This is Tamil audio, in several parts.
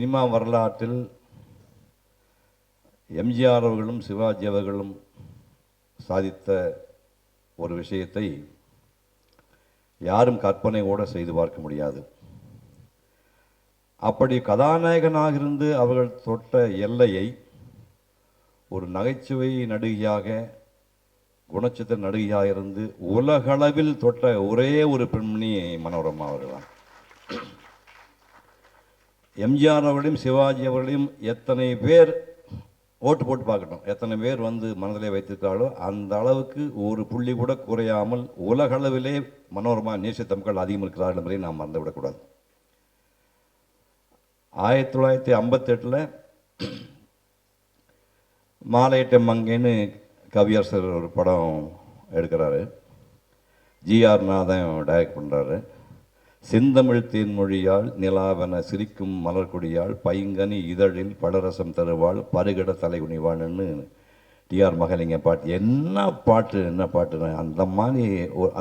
சினிமா வரலாற்றில் எம்ஜிஆர் அவர்களும் சிவாஜி அவர்களும் சாதித்த ஒரு விஷயத்தை யாரும் கற்பனையோடு செய்து பார்க்க முடியாது. அப்படி கதாநாயகனாக இருந்து அவர்கள் தொட்ட எல்லையை ஒரு நகைச்சுவை நடிகையாக, குணச்சித்திர நடிகையாக இருந்து உலகளவில் தொட்ட ஒரே ஒரு பெண்மணி மனோரமா அவர்களாம். எம்ஜிஆர் அவர்களையும் சிவாஜி அவர்களையும் எத்தனை பேர் ஓட்டு போட்டு பார்க்கட்டும், எத்தனை பேர் வந்து மனதிலே வைத்திருக்காளோ அந்த அளவுக்கு ஒரு புள்ளி கூட குறையாமல் உலகளவிலே மனோரமா நேசித்த மக்கள் அதிகம் இருக்கிறார்கள் என்பதை நாம் மறந்துவிடக்கூடாது. 1958 மாலையிட்ட மங்கைன்னு கவியரசர் ஒரு படம் எடுக்கிறாரு. ஜிஆர் நாதன் டைரக்ட் பண்ணுறாரு. செந்தமிழ் தேன்மொழியால் நிலாவென சிரிக்கும் மலர்கொடியால் பைங்கனி இதழில் படரசம் தருவாள் பருகிட தலைகுனிவாள்னு டிஆர் மகாலிங்கம் பாட்டு. என்ன பாட்டு அந்த மாதிரி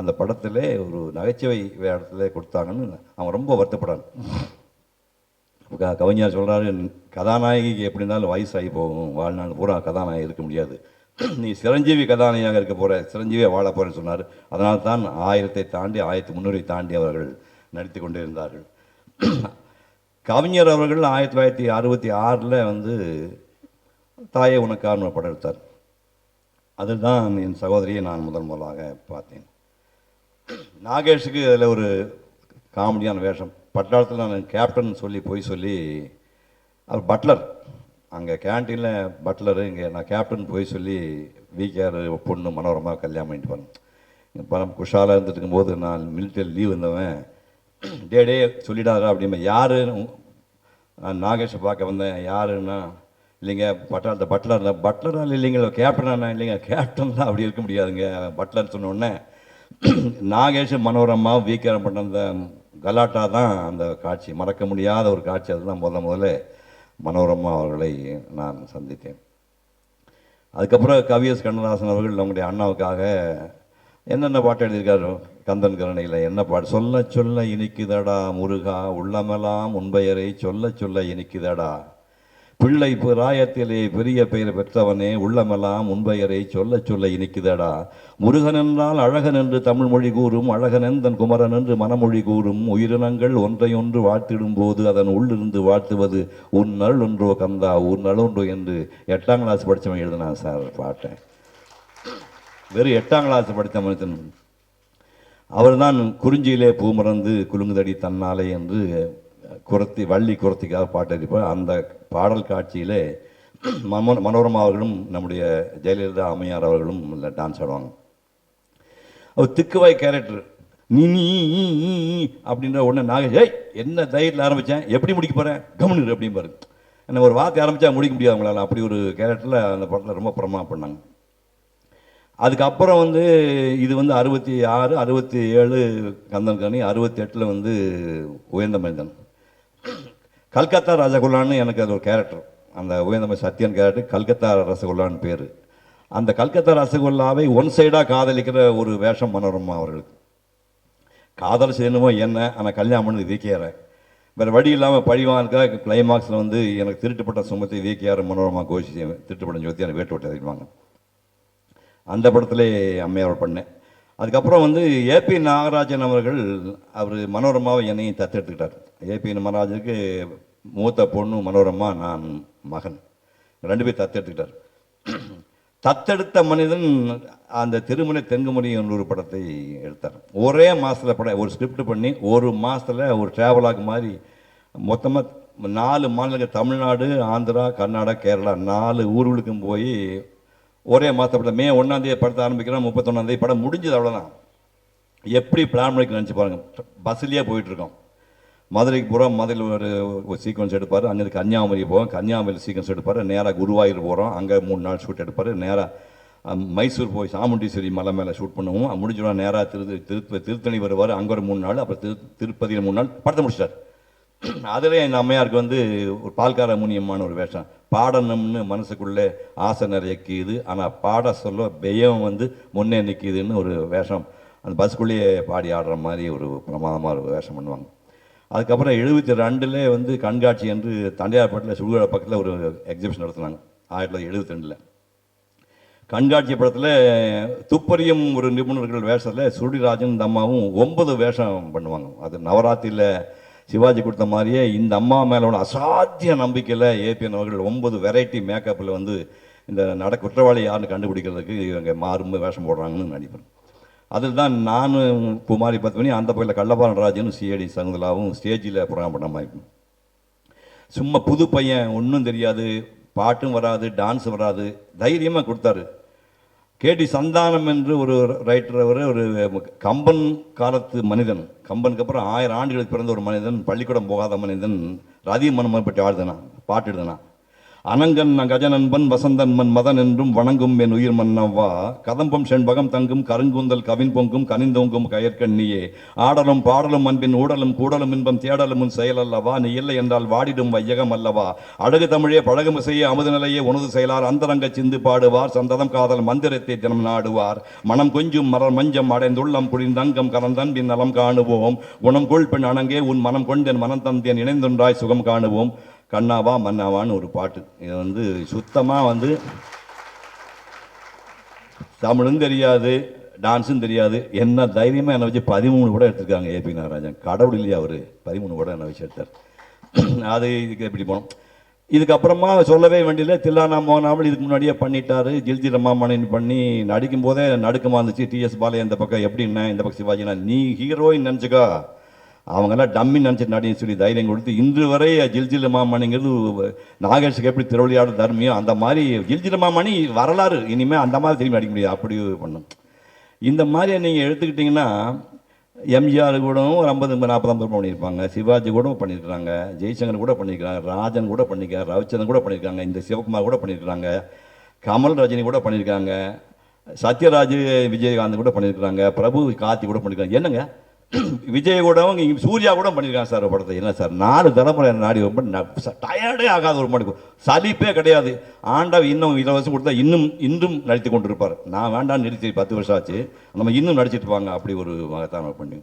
அந்த படத்திலே ஒரு நகைச்சுவை இடத்துல கொடுத்தாங்கன்னு அவன் ரொம்ப வருத்தப்படான். கவிஞர் சொல்கிறாரு, கதாநாயகிக்கு எப்படி இருந்தாலும் வயசாகி போகும், வாழ்நாள் பூரா கதாநாயகி இருக்க முடியாது, நீ சிரஞ்சீவி கதாநாயகியாக இருக்க போகிற, சிரஞ்சீவியாக வாழ போகிறேன்னு சொன்னார். அதனால தான் 1000 தாண்டி 1300 தாண்டி அவர்கள் நடித்து கொண்டே இருந்தார்கள். கவிஞர் அவர்கள் 1966 வந்து தாயே உனக்கான படம் எடுத்தார். அதுதான் என் சகோதரியை நான் முதலாக பார்த்தேன். நாகேஷுக்கு அதில் ஒரு காமெடியான வேஷம். பட்டாளத்தில் நான் கேப்டன் சொல்லி அவர் பட்லர், அங்கே கேன்டீனில் பட்லரு, இங்கே நான் கேப்டன் சொல்லி விகேஆர் பொண்ணு மனோரமா கல்யாணம் பண்ணிட்டு போனேன். பணம் குஷாலாக இருந்துட்டு இருக்கும்போது நான் மிலிட்டரி லீவ் இருந்தவன், டே சொல்லிடாதா அப்படின்பா. யார்? நான் நாகேஷை பார்க்க வந்தேன். யாருன்னா, இல்லைங்க பட்டாளத்தை பட்லரால் இல்லைங்களா, கேப்டனா? இல்லைங்க கேப்டன் தான், அப்படி இருக்க முடியாதுங்க பட்லர் சொன்னோடனே நாகேஷ் மனோரமா விகேஆர் பண்ண அந்த கலாட்டா தான் அந்த காட்சி, மறக்க முடியாத ஒரு காட்சி. அதுதான் முதல்ல மனோரமா அவர்களை நான் சந்தித்தேன். அதுக்கப்புறம் கவிஎஸ் கண்ணதாசன் அவர்கள் நம்முடைய அண்ணாவுக்காக என்னென்ன பாட்டு எழுதியிருக்காரு. கந்தன் கருணையில் என்ன பாட்டு? சொல்ல சொல்ல இனிக்குதடா முருகா உள்ளமெல்லாம் உன்பெயரை சொல்ல சொல்ல இனிக்குதடா, பிள்ளை பிராயத்திலே பெரிய பெயர் பெற்றவனே உள்ளமெல்லாம் உன்பெயரை சொல்ல சொல்ல இனிக்குதடா, முருகன் என்றால் அழகன் என்று தமிழ் மொழி கூறும், அழகன் தன் குமரன் என்று மனமொழி கூறும், உயிரினங்கள் ஒன்றையொன்று வாழ்த்திடும் போது அதன் உள்ளிருந்து வாழ்த்துவது உன் நல் ஒன்றோ கந்தா உன் நலொன்றோ என்று 8ஆம் கிளாஸ் படித்தவன் எழுதினான் சார் பாட்டேன். வெறும் 8ஆம் கிளாஸ் படித்த மனிதன் அவர் தான். குறிஞ்சியிலே பூ மறந்து குலுங்குதடி தன்னாலே என்று வள்ளி குரத்திக்காக பாட்டு எழுதிப்பார். அந்த பாடல் காட்சியிலே மனோரமா அவர்களும் நம்முடைய ஜெயலலிதா அம்மையார் அவர்களும் டான்ஸ் ஆடுவாங்க. அவர் திக்குவாய் கேரக்டர். நீ அப்படின்ற உடனே நாகேஷ் என்ன தைரியத்தில் ஆரம்பித்தேன், எப்படி முடிக்க போகிறேன் கவனிரு அப்படிம்பாரு. என்ன ஒரு வார்த்தை ஆரம்பித்தா முடிக்க முடியாது அவங்களால. அப்படி ஒரு கேரக்டரில் அந்த படத்தில் ரொம்ப பிரமா பண்ணாங்க. அதுக்கப்புறம் வந்து இது வந்து 66, 67 கந்தன் கனி, 68 உயர்ந்த மனிதன். கல்கத்தா ரசகுல்லான்னு எனக்கு அது ஒரு கேரக்டர். அந்த உயர்ந்த சத்யன் கேரக்டர் கல்கத்தா ரசகுல்லான்னு பேர். அந்த கல்கத்தா ரசகுல்லாவை ஒன் சைடாக காதலிக்கிற ஒரு வேஷம் மனோரமா அவர்களுக்கு. காதல் செய்யணுமோ என்ன, ஆனால் கல்யாணம் பண்ணது விகேஆர். வேறு வழி இல்லாமல் பழிவாங்க. கிளைமாக்ஸில் எனக்கு திருட்டுப்பட்ட சுமத்தி விகேஆர் மனோரமா கோஷி திருட்டுப்பட்ட ஜோதி எனக்கு வேட்டு விட்டு அறிவிப்பாங்க. அந்த படத்திலே அம்மையார் பண்ணேன். அதுக்கப்புறம் ஏபி நாகராஜன் அவர்கள் அவர் மனோரமாவை என்னையும் தத்தெடுத்துக்கிட்டார். ஏபி நாகராஜனுக்கு மூத்த பொண்ணு மனோரமா, நான் மகன், 2 பேர் தத்தெடுத்துக்கிட்டார். தத்தெடுத்த மனிதன் அந்த திருமலை தென்குமரி என்ற ஒரு படத்தை எடுத்தார். ஒரே மாதத்தில் படம், ஒரு ஸ்கிரிப்ட் பண்ணி ஒரு மாதத்தில் ஒரு ட்ராவலாக் மாதிரி மொத்தமாக 4 மாநிலங்கள், தமிழ்நாடு, ஆந்திரா, கர்நாடகா, கேரளா 4 ஊர்களுக்கும் போய் ஒரே மாதப்பட்ட மே 1ஆம் தேதி படத்தை ஆரம்பிக்கிறோம், 31ஆம் தேதி படம் முடிஞ்சது. அவ்வளோதான். எப்படி பிளான் பண்ணி நினச்சி பாருங்கள். பஸ்லேயே போயிட்டுருக்கோம். மதுரைக்கு போகிறோம். மதுரையில் ஒரு சீக்வன்ஸ் எடுப்பார். அங்கேருந்து கன்னியாகுமரி போவோம். கன்னியாகுமரியில் சீக்வன்ஸ் எடுப்பார். நேராக குருவாயூர் போகிறோம். அங்கே 3 நாள் ஷூட் எடுப்பார். நேராக மைசூர் போய் சாமுண்டீஸ்வரி மலை மேலே ஷூட் பண்ணுவோம். முடிஞ்சிடும். நேராக திருத்தணி வருவார். அங்கே ஒரு 3 நாள். அப்புறம் திருப்பதியில் 3 நாள் படத்தை முடிச்சிட்டார். அதில் என் அம்மையாருக்கு ஒரு பால்கார முனியமான ஒரு வேஷம். பாடணும்னு மனசுக்குள்ளே ஆசை நிறைய கீது, ஆனால் பாட சொல்ல பெயம் முன்னே நிற்கிதுன்னு ஒரு வேஷம். அந்த பஸ்ஸுக்குள்ளேயே பாடி ஆடுற மாதிரி ஒரு பிரமாதமாக ஒரு வேஷம் பண்ணுவாங்க. அதுக்கப்புறம் 72ல் வந்து கண்காட்சி என்று தண்டையார்பேட்டில் சுடுகாடு பக்கத்தில் ஒரு எக்ஸிபிஷன் நடத்துனாங்க 1972. கண்காட்சி படத்தில் துப்பறியும் ஒரு நிபுணர்கள் வேஷத்தில் சுருளிராஜன் இந்த அம்மாவும் 9 வேஷம் பண்ணுவாங்க. அது நவராத்திரியில் சிவாஜி கொடுத்த மாதிரியே இந்த அம்மா மேலோட அசாத்திய நம்பிக்கையில் ஏபிஎன் அவர்கள் 9 வெரைட்டி மேக்கப்பில் வந்து இந்த குற்றவாளி யாருன்னு கண்டுபிடிக்கிறதுக்கு இவங்க மாறும் வேஷம் போடுறாங்கன்னு நினைப்பேன். அதில் தான் நானும் குமாரி பத்மினி அந்த பக்கத்தில் கள்ளபாரன் ராஜனும் சிஐடி சகுந்தலாவும் ஸ்டேஜில் ப்ரோக்ராம் பண்ண மாதிரி சும்மா புது பையன், ஒன்றும் தெரியாது, பாட்டும் வராது, டான்ஸ் வராது, தைரியமாக கொடுத்தாரு. கேடி சந்தானம் என்று ஒரு ரைட்டர், ஒரு கம்பன் காலத்து மனிதன், கம்பனுக்கு அப்புறம் 1000 ஆண்டுகளுக்கு பிறந்த ஒரு மனிதன், பள்ளிக்கூடம் போகாத மனிதன், ரதி மன்மன் பற்றி பாட்டு எழுதினான். அனங்கன் கஜனன்பன் வசந்தன்மன் மதன் என்றும் வணங்கும் என் உயிர் மன்னவா, கதம்பம் செண்பகம் தங்கும் கருங்குந்தல் கவின் பொங்கும் கனிந்தோங்கும் கயற்கண்ணியே, ஆடலும் பாடலும் அன்பின் ஊடலும் கூடலும் இன்பம் தேடலும் உன் செயல் அல்லவா, நீ இல்லை என்றால் வாடிடும் வையகம் அல்லவா, அழகு தமிழே பழகுமிசையே அமுது நிலையே உனது செயலார் அந்தரங்க சிந்து பாடுவார், சந்ததம் காதல் மந்திரத்தை தினம் நாடுவார், மனம் கொஞ்சும் மலர் மஞ்சம் அடைந்துள்ளம் குளிர்ந்தங்கம் கலந்தன்பின் நலம் காணுவோம், குணம் கொள் பெண் அணங்கே உன் மனம் கொண்டேன் மனம் தந்தேன் இணைந்தொன்றாய் சுகம் காணுவோம், கண்ணாவா மன்னாவான்னு ஒரு பாட்டு. இது வந்து சுத்தமாக வந்து தமிழும் தெரியாது, டான்ஸும் தெரியாது, என்ன தைரியமாக என்னை வச்சு 13 கூட எடுத்திருக்காங்க ஏபி நாகராஜன். கடவுள் இல்லையா அவர், 13 கூட என்னை வச்சு எடுத்தார். அது இதுக்கு எப்படி போனோம். இதுக்கப்புறமா சொல்லவே வேண்டியதில்லை, தில்லானா மோகனாமல் இதுக்கு முன்னாடியே பண்ணிட்டாரு. ஜில்ஜி ரமாமணின்னு பண்ணி நடிக்கும் போதே நடுக்கமாக இருந்துச்சு. டிஎஸ் பாலையா இந்த பக்கம் எப்படின்னா, இந்த பக்கம் சிவாஜினா நீ ஹீரோயின் நினச்சிக்கா, அவங்கெல்லாம் டம்மி நினச்சிட்டு நடின்னு சொல்லி தைரியம் கொடுத்து இன்று வரை ஜில்ஜில் மாமணிங்கிறது நாகேஷுக்கு எப்படி திருவிளையாடு தர்மியோ அந்த மாதிரி ஜில்ஜில் மாமணி வரலாறு இனிமேல் அந்த மாதிரி திரும்பி நடிக்க முடியாது, அப்படி பண்ணும். இந்த மாதிரி நீங்கள் எடுத்துக்கிட்டிங்கன்னா எம்ஜிஆர் கூட ஒரு 50-40 பண்ணியிருப்பாங்க, சிவாஜி கூட பண்ணியிருக்கிறாங்க, ஜெய்சங்கர் கூட பண்ணியிருக்காங்க, ராஜன் கூட பண்ணியிருக்காங்க, ரவிச்சந்திரன் கூட பண்ணியிருக்காங்க, இந்த சிவகுமார் கூட பண்ணியிருக்கிறாங்க, கமல் ரஜினி கூட பண்ணியிருக்காங்க, சத்யராஜ் விஜயகாந்த் கூட பண்ணியிருக்கிறாங்க, பிரபு கார்த்தி கூட பண்ணியிருக்காங்க. என்னங்க விஜய் கூடவும் சூர்யா கூட பண்ணியிருக்காங்க சார் படத்தை. என்ன சார் 4 தலைமுறை நாடி டயர்டே ஆகாத ஒரு மணிக்கு சலிப்பே கிடையாது. ஆண்டா இன்னும் 20 வருஷம் கொடுத்தா இன்னும் நடித்து கொண்டு இருப்பார். நான் வேண்டாம்னு நிறுத்தி 10 வருஷம் ஆச்சு, நம்ம இன்னும் நடிச்சிட்டு இருப்பாங்க. அப்படி ஒரு மகத்தான பண்ணி.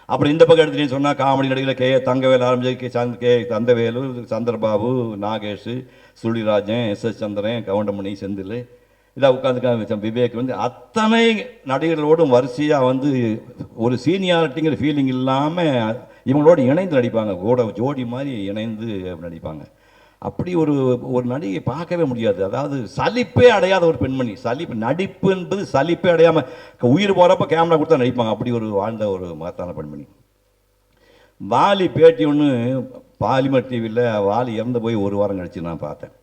அப்புறம் இந்த பக்கம் எடுத்துகிட்டு சொன்னால் காமெடி நடிகர்கள் தங்கவேல் ஆரம்பிச்சு தந்தவேலு, சந்திரபாபு, நாகேஷ், சுருளிராஜன், எஸ் சந்திரன், கவுண்டமணி, செந்தில், இதாக உட்காந்துக்காங்க. விவேக் வந்து அத்தனை நடிகர்களோடும் வரிசையாக வந்து ஒரு சீனியாரிட்டிங்கிற ஃபீலிங் இல்லாமல் இவங்களோடு இணைந்து நடிப்பாங்க. கூட ஜோடி மாதிரி இணைந்து நடிப்பாங்க. அப்படி ஒரு நடிகை பார்க்கவே முடியாது. அதாவது சலிப்பே அடையாத ஒரு பெண்மணி. நடிப்பு என்பது சலிப்பே அடையாமல் உயிர் போகிறப்ப கேமரா கொடுத்தா நடிப்பாங்க. அப்படி ஒரு வாழ்ந்த ஒரு மகத்தான பெண்மணி. வாலி பேட்டி ஒன்று பாலிமர் டிவியில் வாலி இறந்து போய் 1 வாரம் கழிச்சு நான் பார்த்தேன்.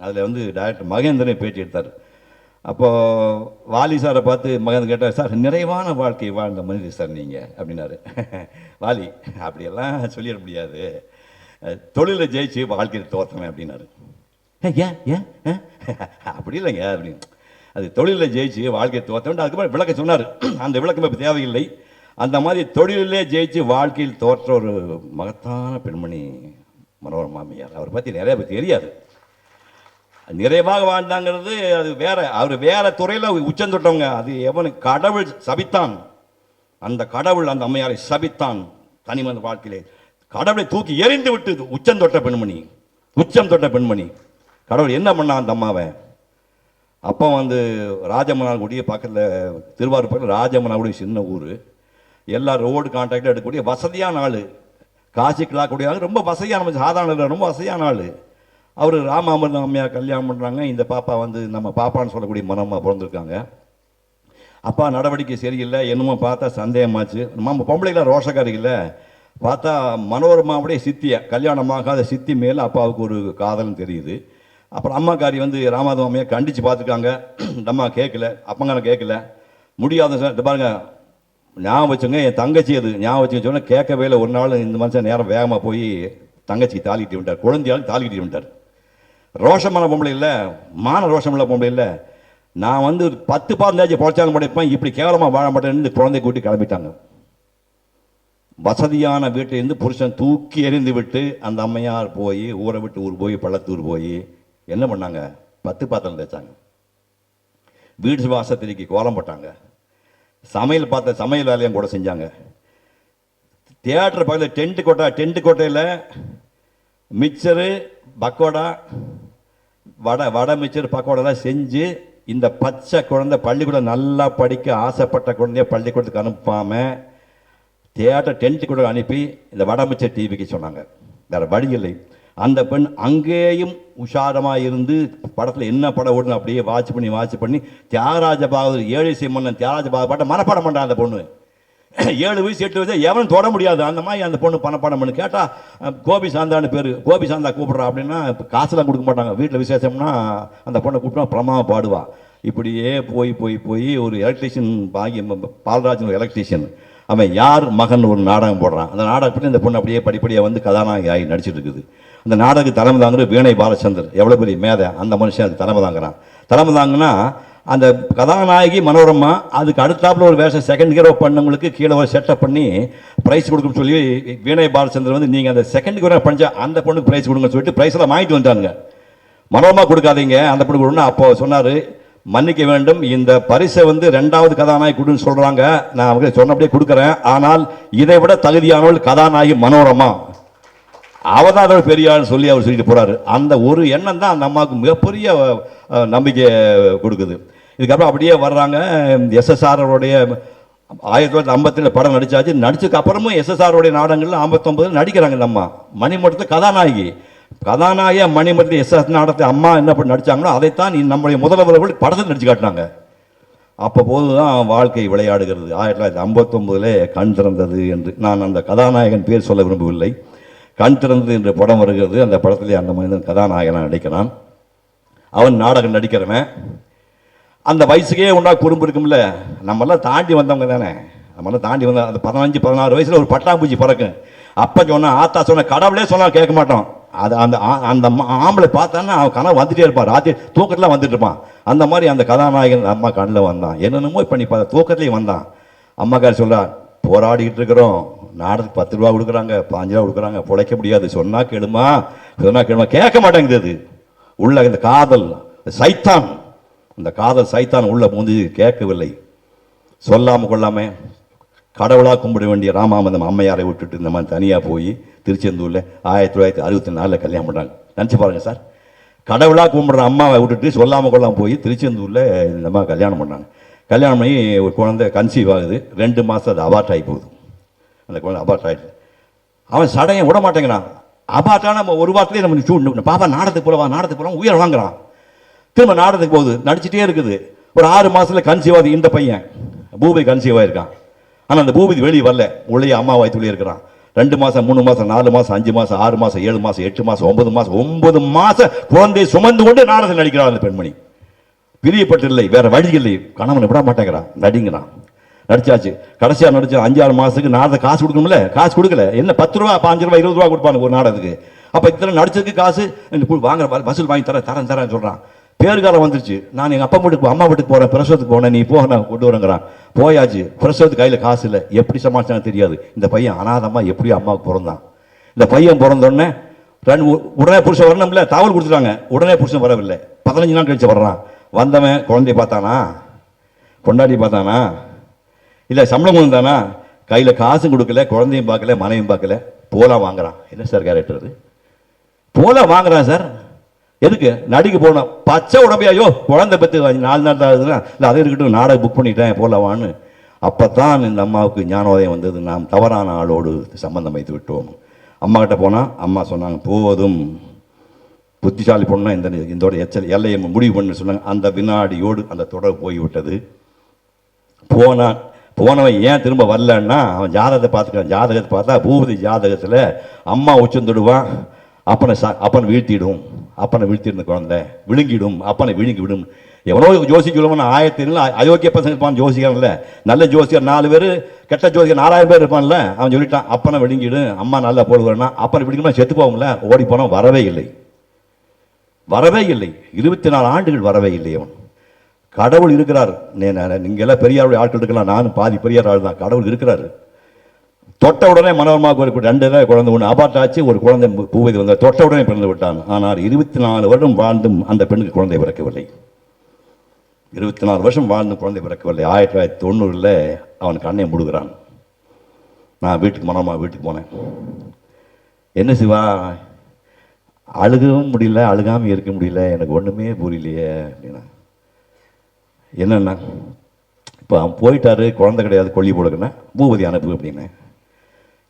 அதில் வந்து டைரக்டர் மகேந்திரனை பேட்டி எடுத்தார். அப்போது வாலி சாரை பார்த்து மகன் கேட்டார், சார் நிறைவான வாழ்க்கை வாழ்ந்த மனிதர் சார் நீங்கள் அப்படின்னாரு. வாலி அப்படியெல்லாம் சொல்லிட முடியாது, தொழிலில் ஜெயிச்சு வாழ்க்கையில் தோற்றவன் அப்படின்னாரு. ஏன் அப்படி இல்லைங்க அப்படின்னு. அது தொழிலில் ஜெயிச்சு வாழ்க்கையை தோற்றவன். அதுக்கப்புறம் விளக்கம் சொன்னார். அந்த விளக்கம் இப்போ தேவையில்லை. அந்த மாதிரி தொழிலே ஜெயிச்சு வாழ்க்கையில் தோற்ற ஒரு மகத்தான பெண்மணி மனோரமா அம்மையார். அவரை பற்றி நிறைய பேர் தெரியாது. நிறைவாக வாழ்ந்தாங்கிறது அது வேற. அவர் வேற துறையில் உச்சந்தொட்டவங்க. அது எவனுக்கு கடவுள் சபித்தான். அந்த கடவுள் அந்த அம்மையாரை சபித்தான். தனிமனித வாழ்க்கையிலே கடவுளை தூக்கி எறிந்து விட்டு உச்சம் தொட்ட பெண்மணி. கடவுள் என்ன பண்ணான் அந்த அம்மாவை? அப்போ வந்து ராஜமன்னார்குடிய பக்கத்தில், திருவாரூர் பக்கத்தில் ராஜமன்னார்குடி சின்ன ஊர். எல்லா ரோடு கான்ட்ராக்டில் எடுக்கக்கூடிய வசதியான ஆள். காசி கிளாக்கூடிய ஆள், ரொம்ப வசதியான, சாதாரண ரொம்ப வசதியான ஆள். அவர் ராமாமிர்தம் அம்மையார் கல்யாணம் பண்ணுறாங்க. இந்த பாப்பா வந்து நம்ம பாப்பான்னு சொல்லக்கூடிய மனம்மா பிறந்திருக்காங்க. அப்பா நடவடிக்கை சரியில்லை, என்னமோ பார்த்தா சந்தேகமாச்சு. நம்ம பொம்பளைகளாம் ரோஷக்காரிகள் பார்த்தா மனோரமாவுடைய சித்தியை, கல்யாணமாகாத சித்தி மேலே அப்பாவுக்கு ஒரு காதல்னு தெரியுது. அப்புறம் அம்மாக்காரி வந்து ராமாதம் அம்மையார் கண்டித்து பார்த்துருக்காங்க. இந்த அம்மா கேட்கல, அப்பங்கார கேட்கல, முடியாத சார். இது பாருங்க, ஞாபகம் வச்சுங்க, என் தங்கச்சி அது ஞாபகம் வச்சுங்க சொன்னால் கேட்கவே இல்லை. ஒரு நாள் இந்த மனுஷன் நேரம் வேகமாக போய் தங்கச்சிக்கு தாலிக்கிட்டு விட்டார், குழந்தையாலும் தாலிக்கிட்டு விட்டார். ரோஷமான பொம்பளை இல்லை, ரோஷமுள்ள பொம்பளை இல்லை. நான் வந்து 10 பாந்தாச்சு பொழைச்சாலும் படைப்பேன், இப்படி கேவலமாக வாழ மாட்டேன்னு குழந்தை கூட்டி கிளம்பிட்டாங்க. வசதியான வீட்டிலேருந்து புருஷன் தூக்கி எறிந்து விட்டு அந்த அம்மையார் போய் ஊரை விட்டு ஊர் போய் பள்ளத்தூர் போய் என்ன பண்ணாங்க? 10 பாத்திரம் தேய்ச்சாங்க, வீடு வாசத்திற்கு கோலம் போட்டாங்க, சமையல் வேலையும் கூட செஞ்சாங்க. தியேட்டர் பக்கத்தில் டென்ட் கோட்டையில் மிக்சரு பக்கோடா வடை மிக்சர் பக்கோடாலாம் செஞ்சு இந்த பச்சை குழந்தை பள்ளிக்கூடம் நல்லா படிக்க ஆசைப்பட்ட குழந்தைய பள்ளிக்கூடத்துக்கு அனுப்பாமல் தியேட்டர் டென்ட் கூட அனுப்பி இந்த வடை மிக்சர் டிவிக்கு சொன்னாங்க. வேறு வழி இல்லை. அந்த பெண் அங்கேயும் உஷாரமாக இருந்து படத்தில் என்ன படம் ஓடுன்னு அப்படியே வாட்ச் பண்ணி தியாகராஜ பாகவதர் ஏழை மன்னன் தியாகராஜ பாகவதர் பாட்டை மனப்பாடம் பண்ணுறான். அந்த பொண்ணு 7 வயசு 8 வயசு எவனும் தொட முடியாது. அந்த மாதிரி அந்த பொண்ணு பணப்பாடம் பண்ணு. கேட்டால் கோபி சாந்தான்னு பேர், கோபி சாந்தா கூப்பிட்றா அப்படின்னா காசுலாம் கொடுக்க மாட்டாங்க. வீட்டில் விசேஷம்னா அந்த பொண்ணை கூப்பிட்டா பிரமாவை பாடுவா. இப்படியே போய் ஒரு எலக்ட்ரீஷியன் பால்ராஜன் ஒரு எலக்ட்ரீஷியன், அவன் யார் மகன் ஒரு நாடகம் போடுறான். அந்த நாடகப்படி இந்த பொண்ணு அப்படியே படிப்படியாக வந்து கதாநாயகி ஆகி நடிச்சிட்டு இருக்குது. அந்த நாடகத்துக்கு தலைமை தாங்குற வீணை பாலச்சந்தர், எவ்வளோ பெரிய மேதை அந்த மனுஷன் அதுக்கு தலைமை தாங்குறான். தலைமை தாங்குனா அந்த கதாநாயகி மனோரமா, அதுக்கு அடுத்தாப்புல ஒரு வேஷம் செகண்ட் ஹீரோ பண்ணவங்களுக்கு கீழே ஒரு செட்டப் பண்ணி ப்ரைஸ் கொடுக்குன்னு சொல்லி வீணை பாலச்சந்தர் வந்து நீங்கள் அந்த செகண்ட் ஹீரோ பண்ணிச்சா அந்த பொண்ணுக்கு ப்ரைஸ் கொடுங்கன்னு சொல்லிட்டு ப்ரைஸ் எல்லாம் வாங்கிட்டு வந்துட்டாங்க. மனோரமா கொடுக்காதீங்க அந்த பொண்ணு கொடுன்னா அப்போ சொன்னார், மன்னிக்க வேண்டும், இந்த பரிசை வந்து 2வது கதாநாயகி கொடுன்னு சொல்கிறாங்க, நான் அவங்க சொன்னபடியே கொடுக்குறேன், ஆனால் இதை விட தகுதியானவள் கதாநாயகி மனோரமா, அவள் தான் அதோட பெரிய ஆள்னு சொல்லி அவர் சொல்லிட்டு போகிறாரு. அந்த ஒரு எண்ணம் தான் அந்த அம்மாவுக்கு மிகப்பெரிய நம்பிக்கை கொடுக்குது. இதுக்கப்புறம் அப்படியே வர்றாங்க. எஸ்எஸ்ஆரோடைய 1957 படம் நடித்தாச்சு. நடிச்சதுக்கு அப்புறமும் எஸ்எஸ்ஆரோடைய நாடகங்களில் 59 நடிக்கிறாங்க. இந்த அம்மா மணிமட்டத்தில் கதாநாயகியா மணிமட்டத்தில் எஸ்எஸ் நாடகத்தை அம்மா என்ன பண்ணி நடித்தாங்களோ அதைத்தான் நம்முடைய முதல்வர்கள் படத்தில் நடிச்சு காட்டினாங்க. அப்போ போது தான் வாழ்க்கை விளையாடுகிறது. 1959 கண் திறந்தது என்று நான் அந்த கதாநாயகன் பேர் சொல்ல விரும்பவில்லை. கண் திறந்தது என்ற படம் வருகிறது. அந்த படத்திலே அந்த மனிதன் கதாநாயகனாக நடிக்கிறான். அவன் நாடகம் நடிக்கிறவன். அந்த வயசுக்கே உண்டா குறும்பு இருக்கும்ல, நம்மளாம் தாண்டி வந்தவங்க தானே. நம்மளாம் தாண்டி வந்த அந்த 15-16 வயசில் ஒரு பட்டாம்பூச்சி பறக்கும். அப்போ சொன்ன ஆத்தா சொன்ன கடவுளே சொன்னால் கேட்க மாட்டோம். அது அந்த அந்த ஆம்பளை பார்த்தான்னா அவன் கனவு வந்துகிட்டே இருப்பான். ராத்திரி தூக்கத்தில் வந்துட்டு இருப்பான். அந்த மாதிரி அந்த கதாநாயகன் அம்மா கண்ணில் வந்தான். என்னென்னமோ பண்ணி பார்த்தா தூக்கத்துலேயும் வந்தான். அம்மாக்கார் சொல்கிறா, போராடிக்கிட்டு இருக்கிறோம், நாடகத்துக்கு 10 ரூபா கொடுக்குறாங்க, 5 ரூபா கொடுக்குறாங்க, பிழைக்க முடியாது, சொன்னால் கேளுமா கேட்க மாட்டேங்குது. அது உள்ள இந்த காதல் சைத்தான், இந்த காதல் சைத்தான் உள்ள பூந்து கேட்கவில்லை. சொல்லாமல் கொள்ளாமல் கடவுளாக கும்பிட வேண்டிய ராமாமந்தம் அம்மையாரை விட்டுட்டு இந்த மாதிரி தனியாக போய் திருச்செந்தூரில் 1964 கல்யாணம் பண்ணுறாங்க. நினச்சி பாருங்கள் சார், கடவுளாக கும்பிட்ற அம்மாவை விட்டுட்டு சொல்லாமல் கொள்ளாமல் போய் திருச்செந்தூரில் இந்த மாதிரி கல்யாணம் பண்ணாங்க. கல்யாணம் பண்ணி ஒரு குழந்தை கன்சீவ் ஆகுது. 2 மாதம் அது அபார்ட் ஆகி போகுது. அந்த குழந்தை அபார்ட் ஆகிடுது. அவன் சடையை விட மாட்டேங்கிறான். அபார்ட்டான நம்ம ஒரு வாரத்துலேயே நம்ம பாப்பா நாடகத்துக்கு போகலாம் உயிரை வாங்குறான். திரும்ப நாடகத்துக்கு போகுது, நடிச்சிட்டே இருக்குது. ஒரு 6 மாதத்தில் கன்சீவ் ஆகுது. இந்த பையன் பூபதி கன்சீவ் ஆகிருக்கான். ஆனால் அந்த பூபதி வெளியே வரல, உள்ளே அம்மா வயிற்றுலேயே இருக்கிறான். 2 மாதம் 3 மாதம் 4 மாதம் 5 மாதம் 6 மாதம் 7 மாதம் 8 மாதம் 9 மாதம் குழந்தையை சுமந்து கொண்டு நாடகத்தில் நடிக்கிறான். அந்த பெண்மணி பிரியப்பட்டில்லை, வேற வழி இல்லை, கணவனை விட மாட்டேங்கிறான், நடிங்கிறான். நடிச்சாச்சு. கடைசியாக நடிச்ச 5-6 மாதத்துக்கு நாடகத்தை காசு கொடுக்கணும்ல, காசு கொடுக்கல. என்ன 10 ரூபா 5 ரூபா 20 ரூபா கொடுப்பானு ஒரு நாடகத்துக்கு. அப்போ இத்தனை நடிச்சதுக்கு காசு வாங்குற வசூல் வாங்கி தரேன் சொல்கிறான். பேருகாலம் வந்துருச்சு. நான் எங்கள் அப்பா வீட்டுக்கு அம்மா வீட்டுக்கு போகிறேன், பிரசவத்துக்கு போனேன், நீ போக நான் கொண்டு வரேங்கிறான். போயாச்சு. பிரசவத்துக்கு கையில் காசு இல்லை. எப்படி சமாளிச்சானு தெரியாது. இந்த பையன் அனாதமாக எப்படி அம்மாவுக்கு பிறந்தான். இந்த பையன் பிறந்தோடனே உடனே புருஷன் வரணும்ல, தகவல் கொடுத்துட்டாங்க. உடனே புருஷன் வரவில்லை. 15 நாள் கழிச்சு வர்றான். வந்தவன் குழந்தைய பார்த்தானா, கொண்டாடி பார்த்தானா, இல்லை சம்பளம் கொடுத்தானா, கையில் காசும் கொடுக்கல, குழந்தையும் பார்க்கல, மனையும் பார்க்கல, போலாம் வாங்குறான். என்ன சார் கேரக்டர் அது? போலாம் வாங்குறான் சார். எதுக்கு? நடிக்க போனோம். பச்சை உடம்பையோ குழந்தை பற்றி 4 நாள் தான் ஆகுதுன்னா, இல்லை அதை இருக்கட்டும், நாடகம் புக் பண்ணிட்டேன் போலவான்னு. அப்போ தான் இந்த அம்மாவுக்கு ஞானோதயம் வந்தது. நாம் தவறான ஆளோடு சம்பந்தம் வைத்து விட்டோம். அம்மா கிட்ட போனால் அம்மா சொன்னாங்க, போதும், புத்திசாலி பொண்ணா இந்த எல்லையை முடிவு பண்ணு சொன்னாங்க. அந்த வினாடியோடு அந்த தொடர்பு போய்விட்டது. போனவன் ஏன் திரும்ப வரலன்னா, அவன் ஜாதகத்தை பார்த்துக்கான். ஜாதகத்தை பார்த்தா பூபதி ஜாதகத்தில் அம்மா உச்சந்துடுவான், அப்பனை வீழ்த்திடும், அப்பனை வீழ்த்திருந்த குழந்தை விழுங்கிடும், அப்பனை விழுங்கி விடும். எவனோ ஜோசி சொல்லுவான். 1000 அயோக்கிய பசங்க இருப்பான் ஜோசிகர்ல. நல்ல ஜோசியர் 4 பேர், கெட்ட ஜோசியர் 4000 பேர் இருப்பான்ல. அவன் சொல்லிட்டான், அப்பனை விழுங்கிடும், அம்மா நல்லா போடுவான்னா. அப்பனை விழுங்கினா செத்து போவோம்ல. ஓடி போனோம், வரவே இல்லை. 24 ஆண்டுகள் வரவே இல்லை. அவன் கடவுள் இருக்கிறார். நீங்கள் எல்லாம் பெரியாருடைய ஆட்கள் இருக்கலாம், நானும் பாதி பெரியார் ஆள் தான். கடவுள் இருக்கிறார். தொட்ட உடனே மனோரமாக 2 குழந்தை ஒன்று அபார்ட் ஆச்சு. ஒரு குழந்தை பூவதி வந்தார். தொட்ட உடனே பிறந்து விட்டான். ஆனால் 24 வருடம் வாழ்ந்தும் அந்த பெண்ணுக்கு குழந்தை பிறக்கவில்லை. 24 வருஷம் வாழ்ந்தும் குழந்தை பிறக்கவில்லை. 1990 அவன் கண்ணை மூடுகிறான். நான் மனோரமா வீட்டுக்கு போனேன். என்ன சிவா, அழுகவும் முடியல, அழுகாமல் இருக்க முடியல, எனக்கு ஒன்றுமே புரியலையே அப்படின்னா. என்னென்னா, இப்போ அவன் போயிட்டாரு, குழந்தை கிடையாது, கொல்லி போடுக்குன்னா பூபதி அனுப்பு அப்படின்னேன்.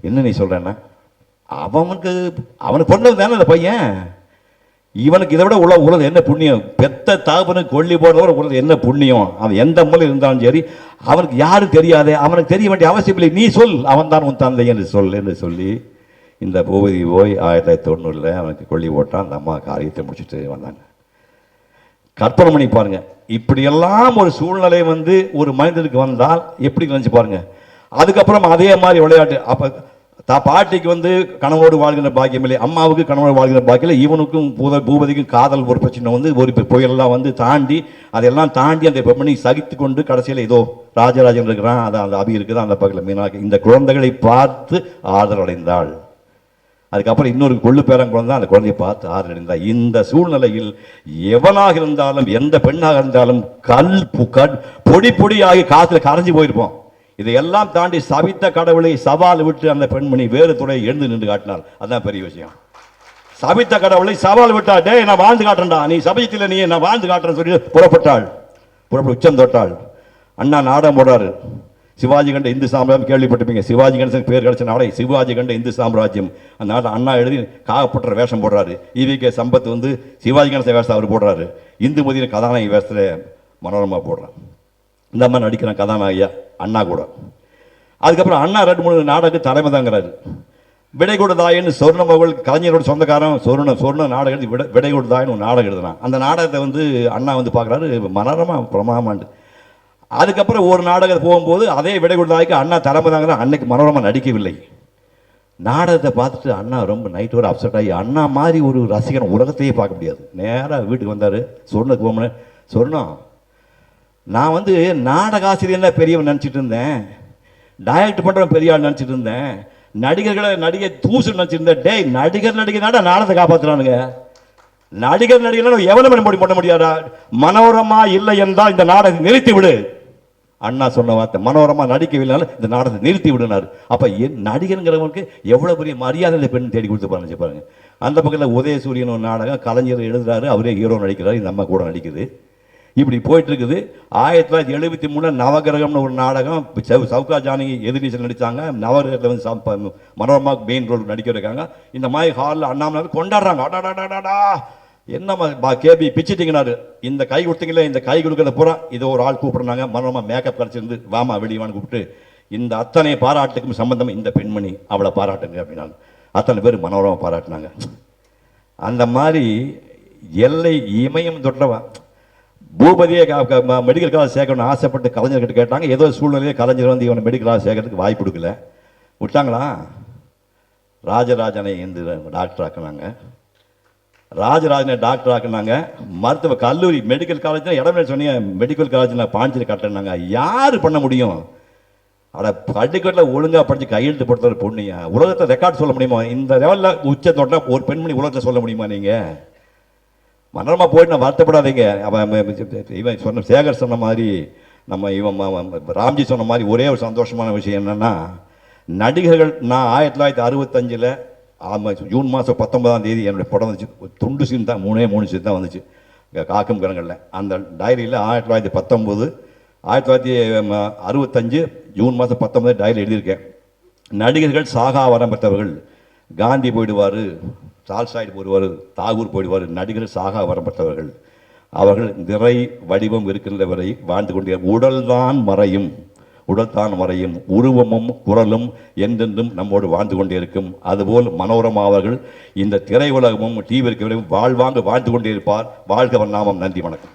என்ன நீ சொல்கிறேன்னா, அவனுக்கு கொண்டது தானே அந்த பையன், இவனுக்கு இதை விட உலகம் என்ன புண்ணியம், பெத்த தாப்பனுக்கு கொல்லி போடுறவரை உலகம் என்ன புண்ணியம், அவன் எந்த மூலையில் இருந்தாலும் சரி, அவனுக்கு யாரும் தெரியாது, அவனுக்கு தெரிய வேண்டிய அவசியம் இல்லை, நீ சொல், அவன் தான் உன் தந்தை என்று சொல்லி இந்த பூபதி போய் 1990 அவனுக்கு கொல்லி போட்டான். அந்த அம்மா காரியத்தை முடிச்சுட்டு வந்தாங்க. கற்பனை பண்ணி பாருங்க, இப்படியெல்லாம் ஒரு சூழ்நிலை வந்து ஒரு மனிதனுக்கு வந்தால் எப்படி நினைச்சு பாருங்க. அதுக்கப்புறம் அதே மாதிரி விளையாட்டு. அப்போ பாட்டிக்கு வந்து கணவனோடு வாழ்கிற பாக்கியம் இல்லை, அம்மாவுக்கு கணவனோடு வாழ்கிற பாக்கியம் இல்லை, இவனுக்கும் பூபதிக்கும் காதல் ஒரு பிரச்சனை வந்து ஒரு புயலெல்லாம் வந்து தாண்டி அதெல்லாம் தாண்டி அந்த பெண்மணி சகித்து கொண்டு கடைசியில் ஏதோ ராஜராஜன் இருக்கிறான், அதான் அந்த அபி இருக்குதான், அந்த பக்கத்தில் மீனாக இந்த குழந்தைகளை பார்த்து ஆறுதல் அடைந்தாள். அதுக்கப்புறம் இன்னொரு கொள்ளு பேரன் குழந்தை அந்த குழந்தையை பார்த்து ஆறுதல் அடைந்தாள். இந்த சூழ்நிலையில் எவனாக இருந்தாலும் எந்த பெண்ணாக இருந்தாலும் பொடி பொடியாகி காற்றுல கரைஞ்சி போயிருப்போம். இதையெல்லாம் தாண்டி சபித்த கடவுளை சவால் விட்டு அந்த பெண்மணி வேறு துறையை எழுந்து நின்று காட்டினாள். அதுதான் பெரிய விஷயம். சபித்த கடவுளை சவால் விட்டா, டே நான் வாழ்ந்து காட்டுறேன்டா, நீ சபித்தில் நீ நான் வாழ்ந்து காட்டுறேன்னு சொல்லி புறப்பட்டு உச்சம் தொட்டாள். அண்ணா நாடகம் போடுறாரு, சிவாஜி கண்ட இந்து சாம்ராஜ்யம் கேள்விப்பட்டிருப்பீங்க. சிவாஜி கணேசன் பேர் கிடைச்ச நாளை சிவாஜி கண்ட இந்து சாம்ராஜ்யம். அந்த நாட்டில் அண்ணா எழுதி காகப்பட்ட வேஷம் போடுறாரு. ஈவிகே சம்பத் வந்து சிவாஜி கணேசன் வேஷம் அவர் போடுறாரு. இந்து மதிய கதாநாயகி வேஷத்தில் மனோரமா போடுறான். இந்த மாதிரி நடிக்கிறான் கதாநாயகியா அண்ணா கூட. அதுக்கப்புறம் அண்ணா 2-3 நாடகம் தலைமை தாங்கிறாரு. விடை கொடுதாயின்னு சொர்ணம் அவர்கள் கலைஞரோட சொந்தக்காரன் சொர்ண நாடகம் எழுதி விடை கொடுதாயின்னு ஒரு நாடகம் எழுதுனான். அந்த நாடகத்தை வந்து அண்ணா வந்து பார்க்குறாரு, மனோரமா பிரமாமாண்டு. அதுக்கப்புறம் ஒரு நாடகத்தை போகும்போது அதே விடை கொடுதாய்க்கு அண்ணா தலைமை தாங்கிற. அன்னைக்கு மனோரமா நடிக்கவில்லை. நாடகத்தை பார்த்துட்டு அண்ணா ரொம்ப நைட்டு ஒரு அப்செட் ஆகி, அண்ணா மாதிரி ஒரு ரசிகன் உலகத்தையே பார்க்க முடியாது, நேராக வீட்டுக்கு வந்தார். சொர்ணத்துக்கு போன சொர்ணம், நான் வந்து நாடக ஆசிரியர் தான் பெரியவன் நினச்சிட்டு இருந்தேன், டைரக்ட் பண்ணுறவன் பெரிய ஆள் நினச்சிட்டு இருந்தேன், நடிகை தூசு நினச்சிருந்தேன். டேய் நடிகர் நடிகர்னாடா நாடகத்தை காப்பாற்றுறானுங்க, நடிகர் எவனும் பண்ண முடியாதா, மனோரமா இல்லை என்றால் இந்த நாடகம் நிறுத்தி விடு. அண்ணா சொன்ன வார்த்தை, மனோரமா நடிக்கவில்லைனாலும் இந்த நாடகத்தை நிறுத்தி விடுனார். அப்போ நடிகருங்கிறவனுக்கு எவ்வளோ பெரிய மரியாதை இந்த பெண் தேடி கொடுத்து பாருங்க. அந்த பக்கத்தில் உதயசூரியன் ஒரு நாடகம் கலைஞர் எழுதுறாரு, அவரே ஹீரோ நடிக்கிறாரு, இந்த அம்மா கூட நடிக்குது. இப்படி போயிட்டு இருக்குது. 1973 நவகிரகம்னு ஒரு நாடகம், சவுகா ஜானகி எதிர்நீச்சல் நடித்தாங்க. நவகிரகத்தில் வந்து மனோரமாவுக்கு மெயின் ரோல் நடிக்க இருக்காங்க. இந்த மாதிரி ஹாலில் அண்ணாமலை கொண்டாடுறாங்க. அடாடாடாடா என்னம்மா கேபி பிச்சுட்டிங்கனாரு, இந்த கை கொடுத்தீங்களே, இந்த கை கொடுக்கறத பூரா இதை ஒரு ஆள் கூப்பிட்றாங்க. மனோரமா மேக்கப் கரைச்சிருந்து வாமா வெளியவான்னு கூப்பிட்டு, இந்த அத்தனை பாராட்டுக்கும் சம்பந்தம் இந்த பெண்மணி, அவளை பாராட்டுங்க அப்படின்னாங்க. அத்தனை பேர் மனோரமா பாராட்டினாங்க. அந்த மாதிரி எல்லை இமயம் தொட்டவா பூபதியை மெடிக்கல் காலேஜ் சேர்க்கணும்னு ஆசைப்பட்டு கலைஞர்கிட்ட கேட்டாங்க. ஏதோ சூழ்நிலையே கலைஞர் வந்து இவனை மெடிக்கல் காலேஜ் சேர்க்கறதுக்கு வாய்ப்பு கொடுக்கல, விட்டாங்களா. ராஜராஜனை இந்த டாக்டர் ஆக்குனாங்க, ராஜராஜனை டாக்டர் ஆக்குனாங்க. மருத்துவ கல்லூரி மெடிக்கல் காலேஜ் இடமே சொன்னீங்க, மெடிக்கல் காலேஜில் பாஞ்சில் கட்டினாங்க. யார் பண்ண முடியும்? அட பள்ளிக்கூட்டில் ஒழுங்காக படித்து கையெழுத்து போடுற பொண்ணுயா உலகத்தை ரெக்கார்ட் சொல்ல முடியுமா? இந்த லெவலில் உச்ச தொட்டா ஒரு பெண்மணி உலகத்தை சொல்ல முடியுமா? நீங்கள் மனோரமா போயிட்டு நான் வருத்தப்படாதீங்க. இவன் சொன்ன சேகர் சொன்ன மாதிரி, நம்ம இவன் ராம்ஜி சொன்ன மாதிரி ஒரே ஒரு சந்தோஷமான விஷயம் என்னென்னா, நடிகர்கள் நான் 1965 ஜூன் மாதம் 19 என்னுடைய படம் வந்துச்சு. துண்டு சீன் தான், 3 சீன் தான் வந்துச்சு காக்கும் கரங்களில். அந்த டைரியில் 1919 1965 ஜூன் மாதம் 19 டைரியில் எழுதியிருக்கேன். நடிகர்கள் சாகா வரம் பெற்றவர்கள். காந்தி போயிடுவார், டால்ஸ்டாய் போயிடுவார், தாகூர் போயிடுவார். நடிகர்கள் சாகா வரம் பெற்றவர்கள். அவர்கள் நிறை வடிவம் இருக்கின்ற வரை வாழ்ந்து கொண்டே உடல் தான் மறையும், உருவமும் குரலும் என்றென்றும் நம்மோடு வாழ்ந்து கொண்டே இருக்கும். அதுபோல் மனோரமா அவர்கள் இந்த திரை உலகமும் டிவி வாழ்வாங்க வாழ்ந்து கொண்டே இருப்பார். வாழ்க வண்ணாமம். நன்றி, வணக்கம்.